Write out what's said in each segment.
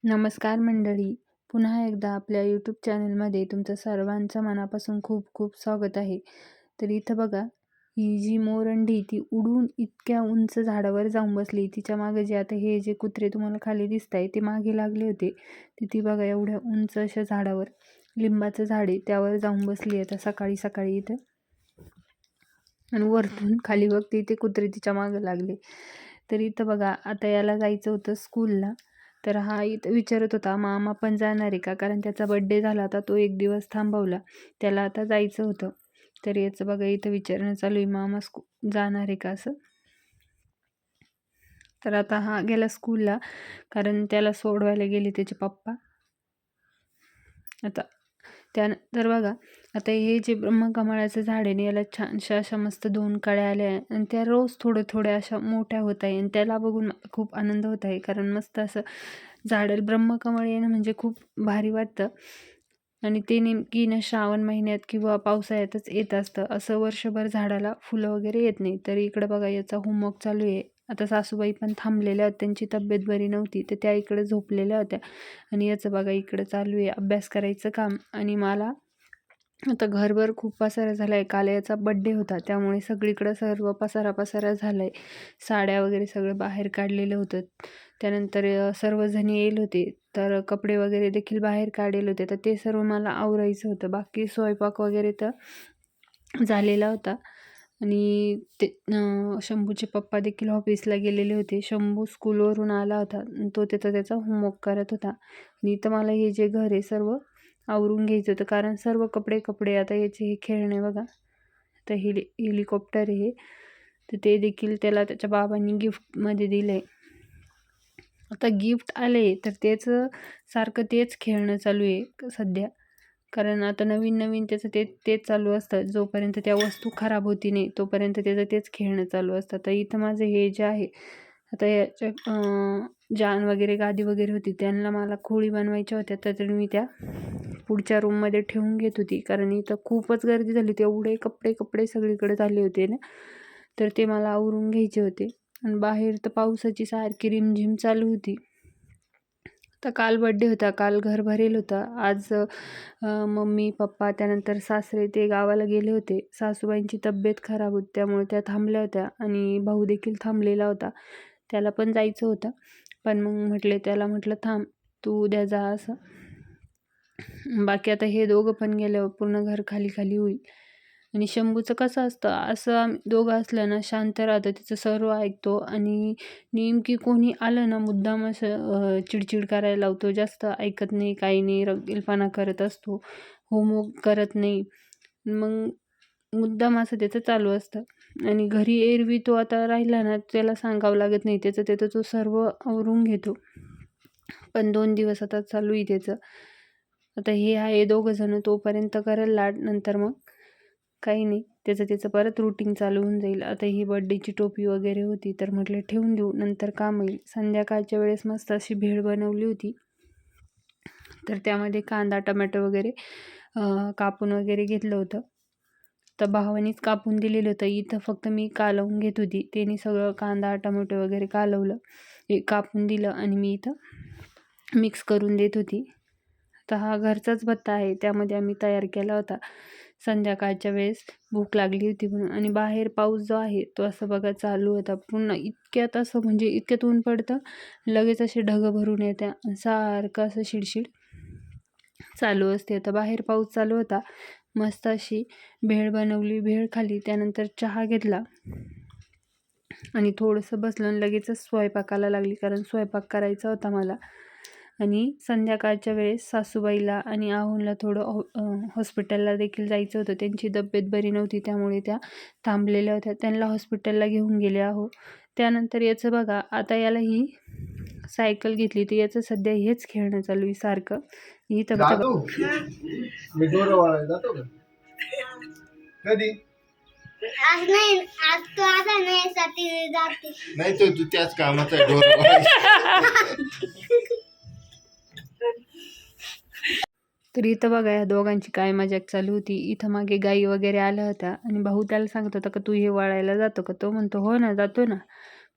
नमस्कार मंडळी. पुन्हा एकदा आपल्या यूट्यूब चॅनलमध्ये तुमचं सर्वांचं मनापासून खूप खूप स्वागत आहे. तर इथं बघा, ही जी मोरंडी ती उडून इतक्या उंच झाडावर जाऊन बसली. तिच्या मागे जे आता हे जे कुत्रे तुम्हाला खाली दिसत आहे ते मागे लागले होते. ती बघा एवढ्या उंच अशा झाडावर, लिंबाचं झाड आहे त्यावर जाऊन बसली आता सकाळी सकाळी इथं. आणि वरतून खाली बघते ते कुत्रे तिच्या मागे लागले. तर इथं बघा, आता याला जायचं होतं स्कूलला. तर हा इथं विचारत होता मामा पण जाणार आहे का, कारण त्याचा बड्डे झाला होता, तो एक दिवस थांबवला, त्याला आता जायचं होतं. तर याचं बघा इथं विचारणं चालू आहे, मामा जाणार आहे का असं. तर आता हा गेला स्कूलला, कारण त्याला सोडवायला गेले त्याचे पप्पा. आता त्यानंतर बघा, आता हे जे ब्रह्मकमळाचं झाड आहे ना, याला छानशा अशा मस्त 2 कळ्या आल्या आहे आणि त्या रोज थोड्या अशा मोठ्या होत आहे आणि त्याला बघून खूप आनंद होत आहे, कारण मस्त असं झाड ब्रह्मकमळ येणं म्हणजे खूप भारी वाटतं. आणि ते नेमकी ना श्रावण महिन्यात किंवा पावसाळ्यातच येत असतं, असं वर्षभर झाडाला फुलं वगैरे येत नाही. तर इकडं बघा याचा होमवर्क चालू आहे. आता सासूबाई पण थांबलेल्या होत्या, त्यांची तब्येत बरी नव्हती तर त्या इकडे झोपलेल्या होत्या आणि याचं बघा इकडं चालू आहे अभ्यास करायचं काम. आणि मला आता घरभर खूप पसारा झाला आहे. काल याचा बड्डे होता त्यामुळे सगळीकडं सर्व पसारा झाला आहे. साड्या वगैरे सगळं बाहेर काढलेलं होतं. त्यानंतर सर्वजण येईल होते, तर कपडे वगैरे देखील बाहेर काढले होते, तर ते सर्व मला आवरायचं होतं. बाकी स्वयंपाक वगैरे तर झालेला होता. आणि ते शंभूचे पप्पा देखील ऑफिसला गेलेले होते. शंभू स्कूलवरून आला होता, तो तिथं त्याचा होमवर्क करत होता. आणि इथं मला हे जे घर आहे सर्व आवरून घ्यायचं होतं, कारण सर्व कपडे आता याचे हे खेळणे बघा. तर हेलिकॉप्टर आहे, तर ते देखील त्याला त्याच्या बाबांनी गिफ्टमध्ये दिलं आहे. आता गिफ्ट आले तर त्याचं सारखं तेच खेळणं चालू आहे सध्या, कारण आता नवीन त्याचं तेच चालू असतं. जोपर्यंत त्या वस्तू खराब होती नाही तोपर्यंत त्याचं तेच खेळणं चालू असतं. तर इथं माझं हे जे आहे, आता याच्या जान वगैरे गादी वगैरे होती, त्यांना मला खोळी बनवायच्या होत्या, तर मी त्या पुढच्या रूममध्ये ठेवून घेत होती, कारण इथं खूपच गर्दी झाली. तेवढे कपडे सगळीकडे झाले होते ना, तर ते मला आवरून घ्यायचे होते. आणि बाहेर तर पावसाची सारखी रिमझिम चालू होती. तर काल बड्डे होता, काल घर भरेल होतं. आज मम्मी पप्पा त्यानंतर सासरे ते गावाला गेले होते. सासूबाईंची तब्येत खराब होती त्यामुळे त्या थांबल्या होत्या आणि भाऊ देखील थांबलेला होता, त्याला पण जायचं होतं. पण मग त्याला म्हटलं थांब, तू उद्या जा असं. बाकी आता हे दोघं पण गेल्यावर पूर्ण घर खाली होईल. आणि शंभूचं कसं असतं, असं आम्ही दोघं असलं ना शांत राहतं, तिचं सर्व ऐकतो. आणि नेमकी कोणी आलं ना मुद्दाम असं चिडचिड करायला लावतो, जास्त ऐकत नाही, काही नाही, रगीलपणा करत असतो, होमवर्क करत नाही. मग मुद्दाम असं त्याचं चालू असतं. आणि घरी एरवी तो आता राहिला ना, त्याला सांगावं लागत नाही, त्याचं तो सर्व आवरून घेतो. पण 2 दिवस आता चालू आहे त्याचं. आता हे आहे दोघं जण, तोपर्यंत करेल लाड, नंतर मग काही नाही, त्याचं परत रुटीन चालू होऊन जाईल. आता ही बड्डेची टोपी वगैरे होती, तर म्हटलं ठेवून देऊ, नंतर काम येईल. संध्याकाळच्या वेळेस मस्त अशी भेळ बनवली होती, तर त्यामध्ये कांदा टमॅटो वगैरे कापून वगैरे घेतलं होतं. तर भावानीच कापून दिलेलं होतं, इथं फक्त मी कालवून घेत होती. त्यांनी सगळं कांदा टमॅटो वगैरे कालवलं, कापून दिलं आणि मी इथं मिक्स करून देत होती. तर हा घरचाच भत्ता आहे, त्यामध्ये आम्ही तयार केला होता. संध्याकाळच्या वेळेस भूक लागली होती म्हणून. आणि बाहेर पाऊस जो आहे तो असं बघा चालू होता पुन्हा इतक्यात, असं म्हणजे इतक्यात ऊन पडतं, लगेच असे ढग भरून येत्या, सारखं असं शिडशिड चालू असते. आता बाहेर पाऊस चालू होता, मस्त अशी भेळ बनवली, भेळ खाली, त्यानंतर चहा घेतला आणि थोडंसं बसलं आणि लगेचच स्वयंपाकाला लागली, कारण स्वयंपाक करायचा होता मला. आणि संध्याकाळच्या वेळेस सासूबाईला आणि आहोंला थोडं हॉस्पिटलला देखील जायचं होतं, त्यांची तब्येत बरी नव्हती त्यामुळे त्या थांबलेल्या होत्या, त्यांना हॉस्पिटलला घेऊन गेले आहो. त्यानंतर याचं बघा, आता याला ही सायकल घेतली, तर याचं सध्या हेच खेळणं चालू आहे सारखं. इथं मी दोरं जातो का कधी आज नाही, आज तो आता नाही साठी जाते, नाही तो तू त्याच कामाचा तर इथं बघा या दोघांची काय मजाक चालू होती. इथं मागे गाई वगैरे आल्या होत्या आणि भाऊ त्याला सांगत होता का तू हे वाळायला जातो का, तो म्हणतो हो ना जातो ना,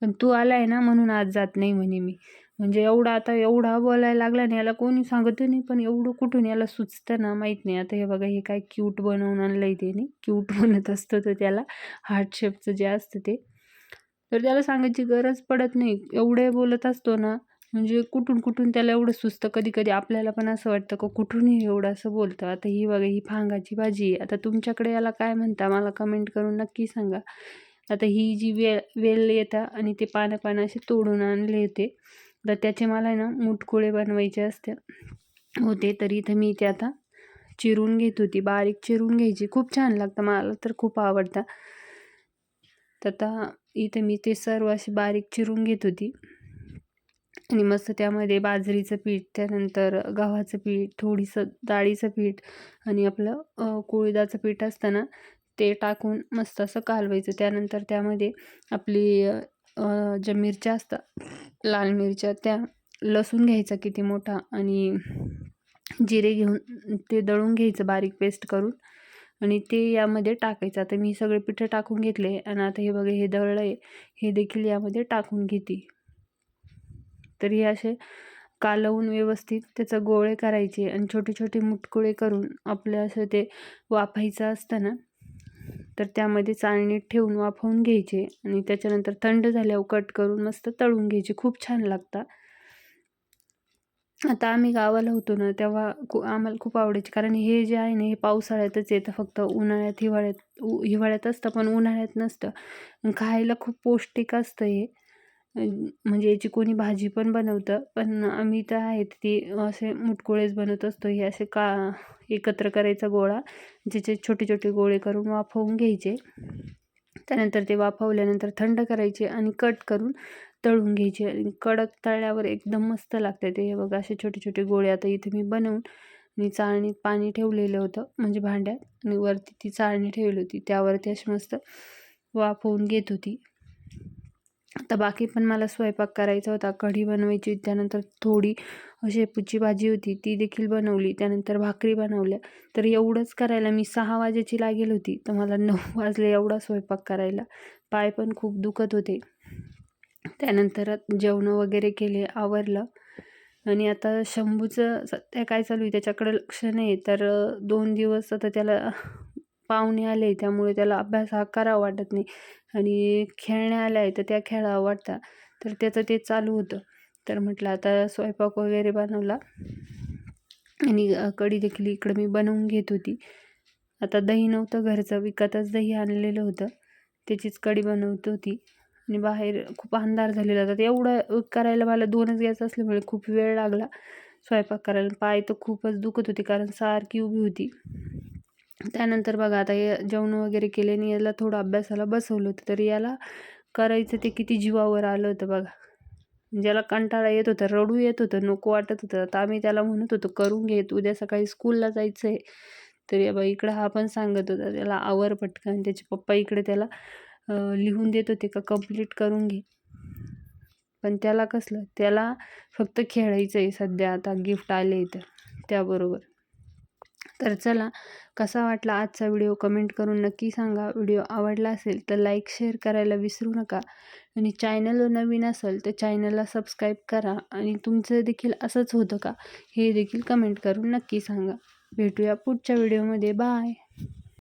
पण तू आलाय ना म्हणून आज जात नाही म्हणे मी. म्हणजे एवढा बोलायला लागला नाही, याला कोणी सांगत नाही, पण एवढं कुठून याला सुचतं ना माहीत नाही. आता हे बघा, हे काय क्यूट बनवून आणलंय त्याने, क्यूट म्हणत असतो तो त्याला, हार्ट शेपचं जे असतं ते. तर त्याला सांगायची गरज पडत नाही, एवढे बोलत असतो ना, म्हणजे कुठून त्याला एवढं सुचतं. कधी कधी आपल्याला पण असं वाटतं का कुठूनही एवढं असं बोलतं. आता ही बघा, ही फांगाची भाजी आहे. आता तुमच्याकडे याला काय म्हणता मला कमेंट करून नक्की सांगा. आता ही जी वेल येतं आणि ते पानं असे तोडून आणले होते, तर त्याचे मला ना मुटकुळे बनवायचे होते. तर इथं मी ते आता चिरून घेत होती, बारीक चिरून घ्यायची. खूप छान लागतं, मला तर खूप आवडतं. तर आता इथे मी ते सर्व अशी बारीक चिरून घेत होती आणि मस्त त्यामध्ये बाजरीचं पीठ, त्यानंतर गव्हाचं पीठ, थोडीसं डाळीचं पीठ आणि आपलं कुळिदाचं पीठ असतं ना, ते टाकून मस्त असं कालवायचं. त्यानंतर त्यामध्ये आपली ज्या मिरच्या असतात, लाल मिरच्या, त्या लसूण घ्यायचा किती मोठा आणि जिरे घेऊन ते दळून घ्यायचं बारीक पेस्ट करून आणि ते यामध्ये टाकायचं. आता मी सगळे पिठं टाकून घेतले आणि आता हे बघा, हे दळलं आहे, हे देखील यामध्ये टाकून घेते. तर हे असे कालवून व्यवस्थित त्याचे गोळे करायचे आणि छोटे छोटे मुटकुळे करून आपलं असं ते वाफायचं असतं ना, तर त्यामध्ये चाळणीत ठेवून वाफवून घ्यायचे आणि त्याच्यानंतर थंड झाल्यावर कट करून मस्त तळून घ्यायचे. खूप छान लागतात. आता आम्ही गावाला होतो ना, तेव्हा आम्हाला खूप आवडायचे, कारण हे जे आहे ना, हे पावसाळ्यातच येतं. फक्त उन्हाळ्यात, हिवाळ्यात असतं, पण उन्हाळ्यात नसतं. खायला खूप पौष्टिक असतं हे. म्हणजे याची कोणी भाजी पण बनवतं, पण आम्ही तर आहेत ती असे मुटकुळेच बनवत असतो. हे असे एकत्र करायचा गोळा, ज्याचे छोटे छोटे गोळे करून वाफवून घ्यायचे. त्यानंतर ते वाफवल्यानंतर थंड करायचे आणि कट करून तळून घ्यायचे आणि कडक तळल्यावर एकदम मस्त लागते ते. हे बघा, असे छोटे छोटे गोळे आता इथे मी बनवून आणि चाळणीत पाणी ठेवलेलं होतं, म्हणजे भांड्यात, आणि वरती ती चाळणी ठेवली होती, त्यावरती अशी मस्त वाफवून घेत होती. आता बाकी पण मला स्वयंपाक करायचा होता, कढी बनवायची, त्यानंतर थोडी शेपूची भाजी होती ती देखील बनवली, त्यानंतर भाकरी बनवल्या. तर एवढंच करायला मी 6 वाजेची लागेल होती, तर मला 9 वाजले एवढा स्वयंपाक करायला. पाय पण खूप दुखत होते. त्यानंतर जेवणं वगैरे केले, आवरलं. आणि आता शंभूचं सध्या काय चालू आहे त्याच्याकडे लक्ष नाही. तर 2 दिवस आता त्याला पाहुणे आले, त्यामुळे त्याला अभ्यास हा करावा वाटत नाही आणि खेळण्या आल्या आहे तर त्या खेळावं वाटतं. तर त्याचं ते चालू होतं. तर म्हटलं आता स्वयंपाक वगैरे बनवला आणि कढी देखील इकडं मी बनवून घेत होती. आता दही नव्हतं घरचं, विकतच दही आणलेलं होतं, त्याचीच कढी बनवत होती. आणि बाहेर खूप अंधार झालेला होता. एवढं करायला मला 2च गॅस असल्यामुळे खूप वेळ लागला स्वयंपाक करायला. पाय तर खूपच दुखत होते, कारण सारखी उभी होती. त्यानंतर बघा, आता हे जेवण वगैरे केले आणि याला थोडं अभ्यासाला बसवलं होतं. तर याला करायचं ते किती जीवावर आलं होतं बघा. ज्याला कंटाळा येत होता, रडू येत होतं, नको वाटत होतं. आता आम्ही त्याला म्हणत होतो करून घे, उद्या सकाळी स्कूलला जायचं आहे. तर या बाई इकडं हा पण सांगत होता त्याला आवर पटकन. त्याचे पप्पा इकडे त्याला लिहून देत होते का कंप्लीट करून घे. पण त्याला कसलं, त्याला फक्त खेळायचं आहे सध्या. आता गिफ्ट आले तर त्याबरोबर. तर चला, कसा वाटला आजचा व्हिडिओ कमेंट करून नक्की सांगा. व्हिडिओ आवडला असेल तर लाईक शेअर करायला विसरू नका आणि चॅनलवर नवीन असेल तर चॅनलला सबस्क्राईब करा. आणि तुमचं देखील असंच होतं का, हे देखील कमेंट करून नक्की सांगा. भेटूया पुढच्या व्हिडिओमध्ये. बाय.